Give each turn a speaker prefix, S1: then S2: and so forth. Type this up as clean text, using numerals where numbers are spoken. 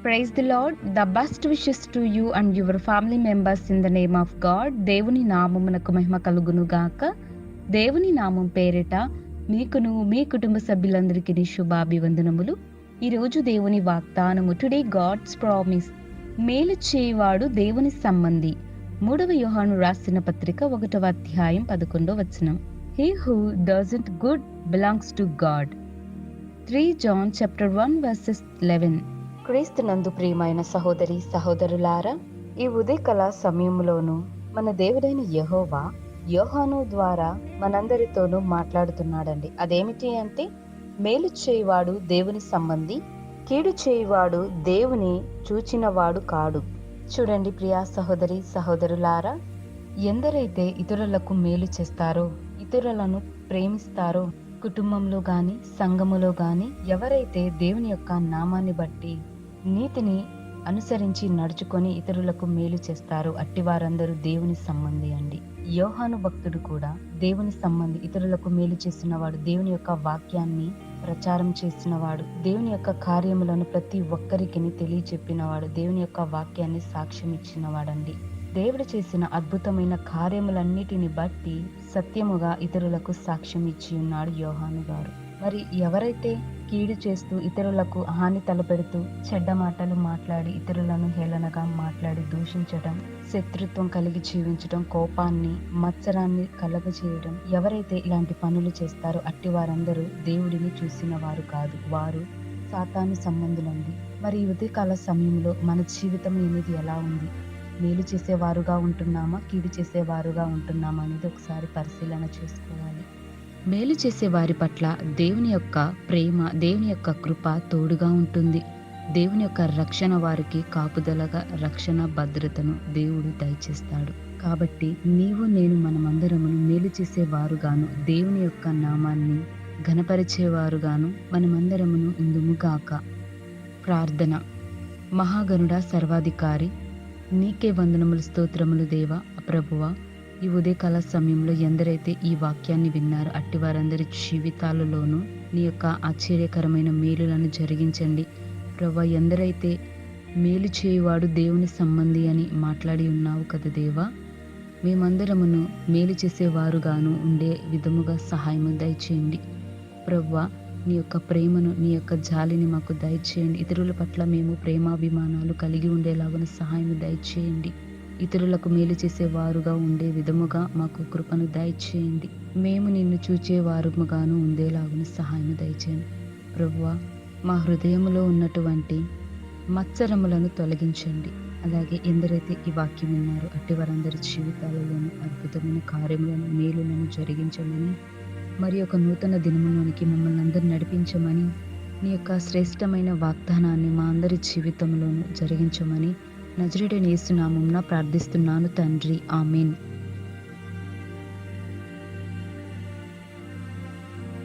S1: Praise the Lord. The best wishes to you and your family members in the name of God. దేవుని నామమునకు మహిమ కలుగును గాక. దేవుని నామం పేరిట మీకును మీ కుటుంబ సభ్యులందరికీ శుభాభివందనములు. ఈరోజు దేవుని వాగ్దానము, టుడే గాడ్స్ ప్రామిస్. మేలు చేయవాడు దేవుని సంబంధి. 3వ యోహాను రాసిన పత్రిక 1వ అధ్యాయం 11వ వచనం. He who doesn't good belongs to God. 3 John chapter 1 verses 11. క్రీస్తునందు ప్రియమైన సహోదరి సహోదరులారా, ఈ ఉదయకాల సమయంలోనూ మన దేవుడైన యెహోవా యోహాను ద్వారా మనందరితోనూ మాట్లాడుతున్నాడండి. అదేమిటి అంటే, మేలు చేయువాడు దేవుని సంబంధి, కీడు చేయువాడు దేవుని చూచినవాడు కాడు. చూడండి ప్రియా సహోదరి సహోదరులారా, ఎందరైతే ఇతరులకు మేలు చేస్తారో, ఇతరులను ప్రేమిస్తారో, కుటుంబంలో గాని సంఘములో గాని ఎవరైతే దేవుని యొక్క నామాన్ని బట్టి నీతిని అనుసరించి నడుచుకొని ఇతరులకు మేలు చేస్తారో అట్టి వారందరూ దేవుని సంబంధి అండి. యోహాను భక్తుడు కూడా దేవుని సంబంధి, ఇతరులకు మేలు చేసినవాడు, దేవుని యొక్క వాక్యాన్ని ప్రచారం చేసినవాడు, దేవుని యొక్క కార్యములను ప్రతి ఒక్కరికి తెలియచెప్పినవాడు, దేవుని యొక్క వాక్యాన్ని సాక్ష్యం ఇచ్చినవాడండి. దేవుడు చేసిన అద్భుతమైన కార్యములన్నిటిని బట్టి సత్యముగా ఇతరులకు సాక్ష్యం ఇచ్చి ఉన్నాడు యోహాను గారు. మరి ఎవరైతే కీడు చేస్తూ ఇతరులకు హాని తలపెడుతూ చెడ్డ మాటలు మాట్లాడి ఇతరులను హేళనగా మాట్లాడి దూషించడం, శత్రుత్వం కలిగి జీవించడం, కోపాన్ని మత్సరాన్ని కలగజేయడం, ఎవరైతే ఇలాంటి పనులు చేస్తారో అట్టి వారందరూ దేవుడిని చూసిన వారు కాదు, వారు సాతాను సంబంధులండి. మరి ఈ ఉదయకాల సమయంలో మన జీవితం అనేది ఎలా ఉంది? మేలు చేసేవారుగా ఉంటున్నామా, కీడు చేసేవారుగా ఉంటున్నామా అనేది ఒకసారి పరిశీలన చేసుకోవాలి. మేలు చేసే వారి పట్ల దేవుని యొక్క ప్రేమ, దేవుని యొక్క కృప తోడుగా ఉంటుంది. దేవుని యొక్క రక్షణ వారికి కాపుదలగా రక్షణ భద్రతను దేవుడు దయచేస్తాడు. కాబట్టి నీవు నేను మనమందరము మేలు చేసేవారుగాను, దేవుని యొక్క నామాన్ని ఘనపరిచేవారుగాను మనమందరమును ఉందుముగాక. ప్రార్థన. మహాగణుడా, సర్వాధికారి, నీకే వందనములు, స్తోత్రములు దేవా. ప్రభువా, ఈ ఉదయకాల సమయంలో ఎందరైతే ఈ వాక్యాన్ని విన్నారో అట్టి వారందరి జీవితాలలోనూ నీ యొక్క ఆశ్చర్యకరమైన మేలులను జరిగించండి. ప్రభువా, ఎందరైతే మేలు చేయువాడు దేవుని సంబంధి అని మాట్లాడి ఉన్నావు కదా దేవా, మేమందరమును మేలు చేసేవారుగాను ఉండే విధముగా సహాయము దయచేయండి. ప్రభువా, నీ యొక్క ప్రేమను, నీ యొక్క జాలిని మాకు దయచేయండి. ఇతరుల పట్ల మేము ప్రేమాభిమానాలు కలిగి ఉండేలాగా సహాయము దయచేయండి. ఇతరులకు మేలు చేసేవారుగా ఉండే విధముగా మాకు కృపను దయచేయండి. మేము నిన్ను చూచేవారుగాను ఉండేలాగా సహాయము దయచేయండి. ప్రభువా, మా హృదయములో ఉన్నటువంటి మత్సరములను తొలగించండి. అలాగే ఎందరైతే ఈ వాక్యం విన్నారో అట్టి వారందరి జీవితాలలోనూ అద్భుతమైన కార్యములను, మేలులను జరిగించమని, మరి ఒక నూతన దినములోనికి మమ్మల్ని అందరూ నడిపించమని, నీ యొక్క శ్రేష్టమైన వాగ్దానాన్ని మా అందరి జీవితంలోనూ జరిగించమని నజరేయుడైన యేసు నామమున ప్రార్థిస్తున్నాను తండ్రి. ఆమేన్.